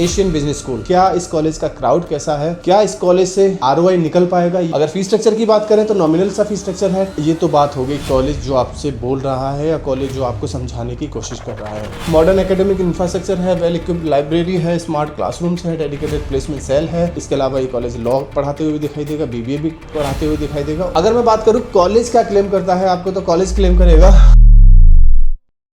Asian business school. क्या इस college का क्राउड कैसा है, क्या इस कॉलेज से आरओआई निकल पाएगा? अगर फीस स्ट्रक्चर की बात करें तो नॉमिनल सा फीस स्ट्रक्चर है। ये तो बात हो गई कॉलेज जो आपसे बोल रहा है या कॉलेज जो आपको समझाने की कोशिश कर रहा है। मॉडर्न एकेडमिक इंफ्रास्ट्रक्चर है, वेल इक्विप्ड लाइब्रेरी है, स्मार्ट क्लासरूम्स है, डेडिकेटेड प्लेसमेंट सेल है। इसके अलावा ये कॉलेज लॉ पढ़ाते हुए दिखाई देगा, बीबीए भी पढ़ाते हुए दिखाई देगा। अगर मैं बात करूँ कॉलेज क्या क्लेम करता है आपको, तो कॉलेज क्लेम करेगा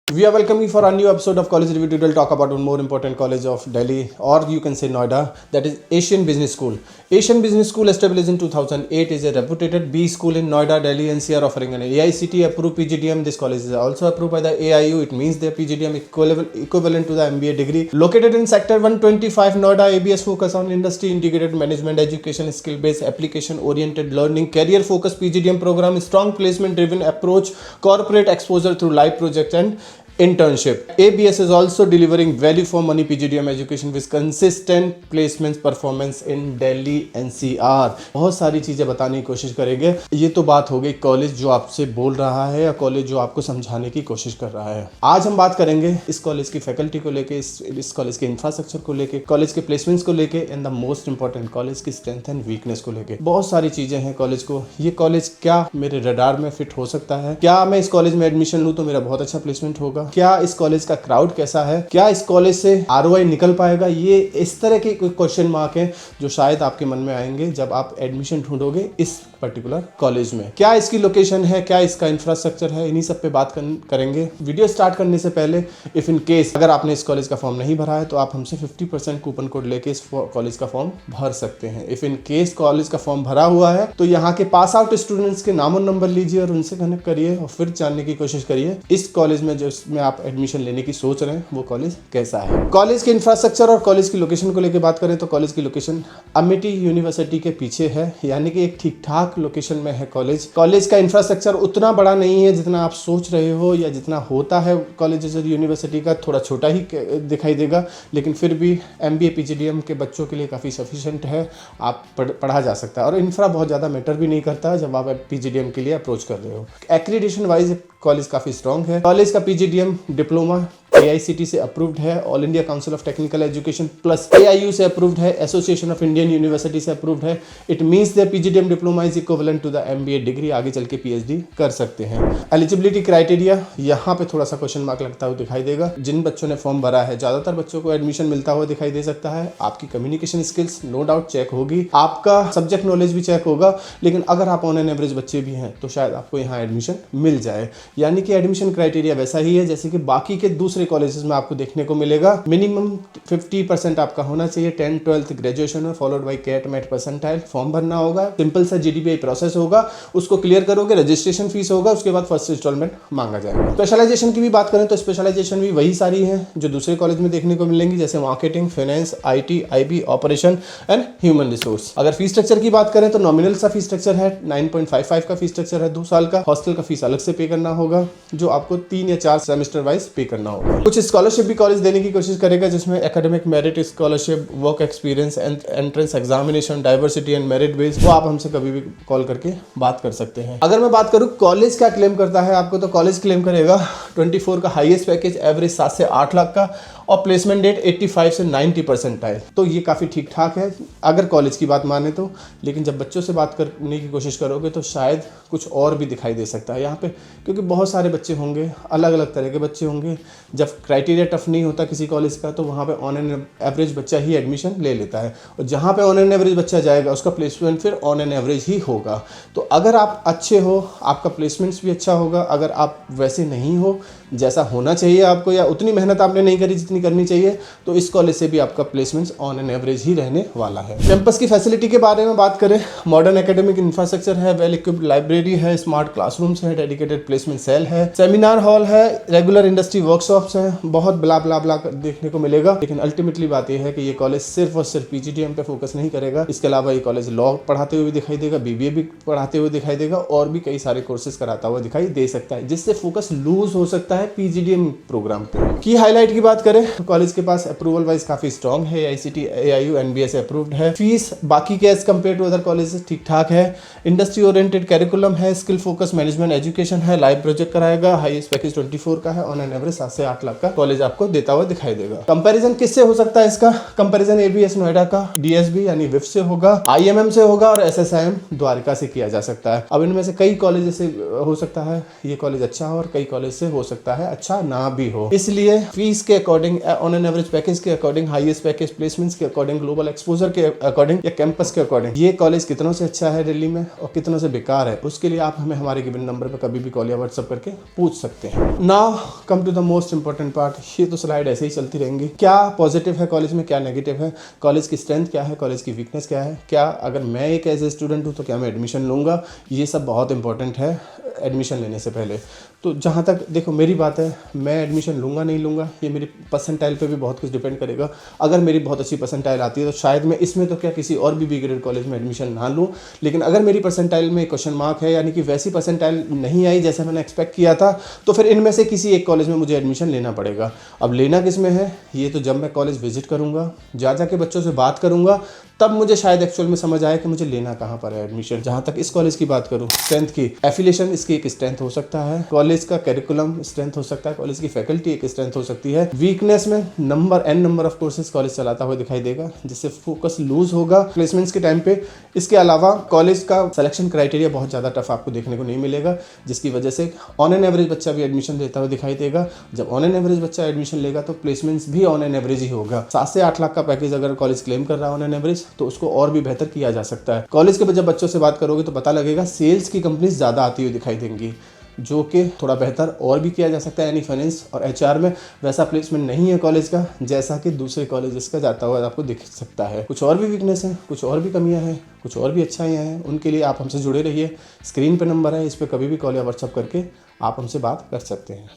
We are welcoming you for a new episode of College Review. Today we'll talk about one more important college of Delhi, or you can say Noida, that is Asian Business School. Asian Business School, established in 2008, is a reputed B school in Noida, Delhi NCR, offering an AICTE approved PGDM. This college is also approved by the AIU. It means their PGDM equivalent to the MBA degree. Located in Sector 125, Noida, ABS focus on industry integrated management, education, skill-based, application-oriented learning, career-focused PGDM program, strong placement-driven approach, corporate exposure through live projects and internship. ABS is also delivering value for money PGDM education with consistent placements performance in Delhi NCR. बहुत सारी चीजें बताने की कोशिश करेंगे। ये तो बात हो गई कॉलेज जो आपसे बोल रहा है या कॉलेज जो आपको समझाने की कोशिश कर रहा है। आज हम बात करेंगे इस कॉलेज की फैकल्टी को लेके, इस कॉलेज के इंफ्रास्ट्रक्चर को लेके, कॉलेज के प्लेसमेंट्स को लेके, and the most important college की स्ट्रेंथ एंड वीकनेस को लेके। बहुत सारी चीजें हैं कॉलेज को। ये कॉलेज क्या मेरे रडार में फिट हो सकता है? क्या मैं इस कॉलेज में एडमिशन लूँ तो मेरा बहुत अच्छा प्लेसमेंट होगा? क्या इस कॉलेज का क्राउड कैसा है? क्या इस कॉलेज से आरओआई निकल पाएगा? ये इस तरह के कोई क्वेश्चन मार्क हैं जो शायद आपके मन में आएंगे जब आप एडमिशन ढूंढोगे इस पर्टिकुलर कॉलेज में। क्या इसकी लोकेशन है, क्या इसका इंफ्रास्ट्रक्चर है, इन्हीं सब पे बात करेंगे। वीडियो स्टार्ट करने से पहले इफ इन केस अगर आपने इस कॉलेज का फॉर्म नहीं भरा है तो आप हमसे 50% कूपन कोड लेके इस कॉलेज का फॉर्म भर सकते हैं। इफ इन केस कॉलेज का फॉर्म भरा हुआ है तो यहाँ के पास आउट स्टूडेंट्स के नाम और नंबर लीजिए और उनसे कनेक्ट करिए और फिर जानने की कोशिश करिए इस कॉलेज में जिसमें आप एडमिशन लेने की सोच रहे हैं वो कॉलेज कैसा है। कॉलेज के इंफ्रास्ट्रक्चर और कॉलेज की लोकेशन को लेकर बात करें तो कॉलेज की लोकेशन अमेठी यूनिवर्सिटी के पीछे है, यानी कि एक ठीक ठाक लोकेशन में है कॉलेज। कॉलेज का इंफ्रास्ट्रक्चर उतना बड़ा नहीं है जितना आप सोच रहे हो या जितना होता है कॉलेज यूनिवर्सिटी का, थोड़ा छोटा ही दिखाई देगा, लेकिन फिर भी MBA PGDM के बच्चों के लिए काफ़ी सफिशिएंट है, आप पढ़ा जा सकता है। और इंफ्रा बहुत ज़्यादा मैटर भी नहीं करता जब आप PGDM के लिए अप्रोच कर रहे हो। एक्रीडिटेशन वाइज कॉलेज काफ़ी स्ट्रॉन्ग है। कॉलेज का PGDM डिप्लोमा AICTE से अप्रूव्ड है, All India Council of Technical Education plus AIU से अप्रूव्ड है, एसोसिएशन ऑफ इंडियन यूनिवर्सिटी से अप्रूव्ड है। It means their PGDM diploma is equivalent to the MBA degree. आगे चल के PhD कर सकते हैं। एलिजिबिलिटी क्राइटेरिया यहाँ पे थोड़ा सा क्वेश्चन मार्क लगता हुआ दिखाई देगा। जिन बच्चों ने फॉर्म भरा है ज़्यादातर बच्चों को एडमिशन मिलता हुआ दिखाई दे सकता है। आपकी communication skills no doubt check होगी, आपका सब्जेक्ट नॉलेज भी चेक होगा, लेकिन अगर आप ऑन एन एवरेज बच्चे भी हैं तो शायद आपको यहाँ एडमिशन मिल जाए। यानी कि एडमिशन क्राइटेरिया वैसा ही है जैसे कि बाकी के दूसरे कॉलेजेस में आपको देखने को मिलेगा। मिनिमम 50% आपका होना चाहिए, 10th 12th ग्रेजुएशन में, followed by CAT MAT percentile. Form भरना होगा, सिंपल सा GDPI प्रोसेस होगा, उसको क्लियर करोगे, रजिस्ट्रेशन फीस होगा, उसके बाद फर्स्ट इंस्टॉलमेंट मांगा जाएगा। स्पेशलाइजेशन की भी बात करें तो स्पेशलाइजेशन भी वही सारी है जो दूसरे कॉलेज में देखने को मिलेंगी, जैसे marketing, finance, IT, IB, operation and human resource. अगर फीस स्ट्रक्चर की बात करें तो नॉमिनल सा फीस स्ट्रक्चर है, 9.55 का फीस स्ट्रक्चर है 2 साल का। हॉस्टल का फीस अलग से पे करना होगा जो आपको 3 या 4 सेमेस्टर वाइज पे करना होगा। कुछ स्कॉलरशिप भी कॉलेज देने की कोशिश करेगा जिसमें academic merit scholarship, work experience, entrance examination, diversity and merit base. वो आप हमसे कभी भी कॉल करके बात कर सकते हैं। अगर मैं बात करूं कॉलेज क्या क्लेम करता है आपको, तो कॉलेज क्लेम करेगा 24 का हाईएस्ट पैकेज, एवरेज 7 से 8 लाख का, और प्लेसमेंट डेट 85 से 90% है। तो ये काफ़ी ठीक ठाक है अगर कॉलेज की बात माने तो, लेकिन जब बच्चों से बात करने की कोशिश करोगे तो शायद कुछ और भी दिखाई दे सकता है यहाँ पे, क्योंकि बहुत सारे बच्चे होंगे, अलग अलग तरह के बच्चे होंगे। जब क्राइटेरिया टफ नहीं होता किसी कॉलेज का तो वहाँ पे ऑन एन एवरेज बच्चा ही एडमिशन ले लेता है, और जहाँ पे ऑन एन एवरेज बच्चा जाएगा उसका प्लेसमेंट फिर ऑन एन एवरेज ही होगा। तो अगर आप अच्छे हो आपका प्लेसमेंट्स भी अच्छा होगा। अगर आप वैसे नहीं हो, जैसा होना चाहिए आपको, या उतनी मेहनत आपने नहीं करी जितनी करनी चाहिए, तो इस कॉलेज से भी आपका प्लेसमेंट्स ऑन एन एवरेज ही रहने वाला है। कैंपस की फैसिलिटी के बारे में बात करें, मॉडर्न एकेडमिक इंफ्रास्ट्रक्चर है, वेल इक्विप्ड लाइब्रेरी है, स्मार्ट क्लासरूम्स है, डेडिकेटेड प्लेसमेंट सेल है, सेमिनार हॉल है, रेगुलर इंडस्ट्री वर्कशॉप्स हैं, बहुत ब्ला ब्ला ब्ला देखने को मिलेगा। लेकिन अल्टीमेटली बात यह है कि ये कॉलेज सिर्फ और सिर्फ PGDM पे फोकस नहीं करेगा। इसके अलावा ये कॉलेज लॉ पढ़ाते हुए दिखाई देगा, BBA भी पढ़ाते हुए दिखाई देगा, और भी कई सारे कोर्सेज कराता हुआ दिखाई दे सकता है, जिससे फोकस लूज हो सकता है है PGDM प्रोग्राम पे। की हाईलाइट की बात करें तो कॉलेज के पास अप्रूवल वाइज काफी स्ट्रॉन्ग है, AICTE AIU NBA से अप्रूव्ड है। फीस बाकी के as compared to other colleges ठीक ठाक है। इंडस्ट्री ओरिएंटेड कैरिकुलम है, स्किल फोकस मैनेजमेंट एजुकेशन है, लाइव प्रोजेक्ट कराएगा, हाईएस्ट पैकेज 24 का है, ऑन एन एवरेज 7 से 8 लाख का कॉलेज आपको देता हुआ दिखाई देगा। कंपैरिजन किससे हो सकता है इसका? कंपैरिजन ABS नोएडा का DSB यानी विफ से होगा, IMM से होगा और SSIM द्वारका से किया जा सकता है। अब इनमें से कई कॉलेज से हो सकता है ये कॉलेज अच्छा हो और कई कॉलेज से हो सकता है अच्छा ना भी हो, इसलिए फीस के according, on an average package के अकॉर्डिंग, हाईएस्ट पैकेज प्लेसमेंट्स के अकॉर्डिंग, ग्लोबल एक्सपोजर के अकॉर्डिंग या कैंपस के अकॉर्डिंग ये कॉलेज कितनों से अच्छा है दिल्ली में और कितनों से बेकार है, उसके लिए आप हमें हमारे गिवन नंबर पर कभी भी कॉल या व्हाट्सएप करके पूछ सकते हैं। Now come to the most important part. ये तो स्लाइड ऐसे ही चलती रहेंगी। क्या पॉजिटिव है कॉलेज में, क्या नेगेटिव है, कॉलेज की स्ट्रेंथ क्या है, कॉलेज की वीकनेस क्या है, क्या अगर मैं एक एज ए स्टूडेंट हूँ तो क्या मैं एडमिशन लूँगा, ये सब बहुत इंपॉर्टेंट है एडमिशन लेने से पहले। तो जहाँ तक देखो मेरी बात है, मैं एडमिशन लूँगा नहीं लूँगा ये मेरी परसेंटाइल पे भी बहुत कुछ डिपेंड करेगा। अगर मेरी बहुत अच्छी परसेंटाइल आती है तो शायद मैं इसमें तो क्या किसी और भी ग्रेड कॉलेज में एडमिशन ना लूँ, लेकिन अगर मेरी परसेंटाइल में क्वेश्चन मार्क है यानी कि वैसी परसेंटाइल नहीं आई जैसे मैंने एक्सपेक्ट किया था, तो फिर इनमें से किसी एक कॉलेज में मुझे एडमिशन लेना पड़ेगा। अब लेना किस में है ये तो जब मैं कॉलेज विजिट करूँगा, जा के बच्चों से बात करूँगा, तब मुझे शायद एक्चुअल में समझ आए कि मुझे लेना कहाँ पर है एडमिशन। जहाँ तक इस कॉलेज की बात करूँ, स्ट्रेंथ की, एफिलिएशन इसकी एक स्ट्रेंथ हो सकता है, कॉलेज का करिकुलम स्ट्रेंथ हो सकता है, कॉलेज की फैकल्टी एक स्ट्रेंथ हो सकती है। वीकनेस में नंबर ऑफ कोर्सेज कॉलेज चलाता हुआ दिखाई देगा जिससे फोकस लूज होगा प्लेसमेंट्स के टाइम पे। इसके अलावा कॉलेज का सिलेक्शन क्राइटेरिया बहुत ज़्यादा टफ आपको देखने को नहीं मिलेगा, जिसकी वजह से ऑन एन एवरेज बच्चा भी एडमिशन लेता हुआ दिखाई देगा। जब ऑन एन एवरेज बच्चा एडमिशन लेगा तो प्लेसमेंट्स भी ऑन एन एवरेज ही होगा। 7 से 8 लाख का पैकेज अगर कॉलेज क्लेम कर रहा है ऑन एन एवरेज तो उसको और भी बेहतर किया जा सकता है। कॉलेज के जब बच्चों से बात करोगे तो पता लगेगा सेल्स की कंपनीज ज़्यादा आती हुई दिखाई देंगी, जो कि थोड़ा बेहतर और भी किया जा सकता है। यानी फाइनेंस और HR में वैसा प्लेसमेंट नहीं है कॉलेज का जैसा कि दूसरे कॉलेजेस का जाता हुआ आपको दिख सकता है। कुछ और भी वीकनेस है, कुछ और भी कमियां हैं, कुछ और भी अच्छाइयाँ हैं, उनके लिए आप हमसे जुड़े रहिए। स्क्रीन पे नंबर है, इस पर कभी भी कॉल या व्हाट्सअप करके आप हमसे बात कर सकते हैं।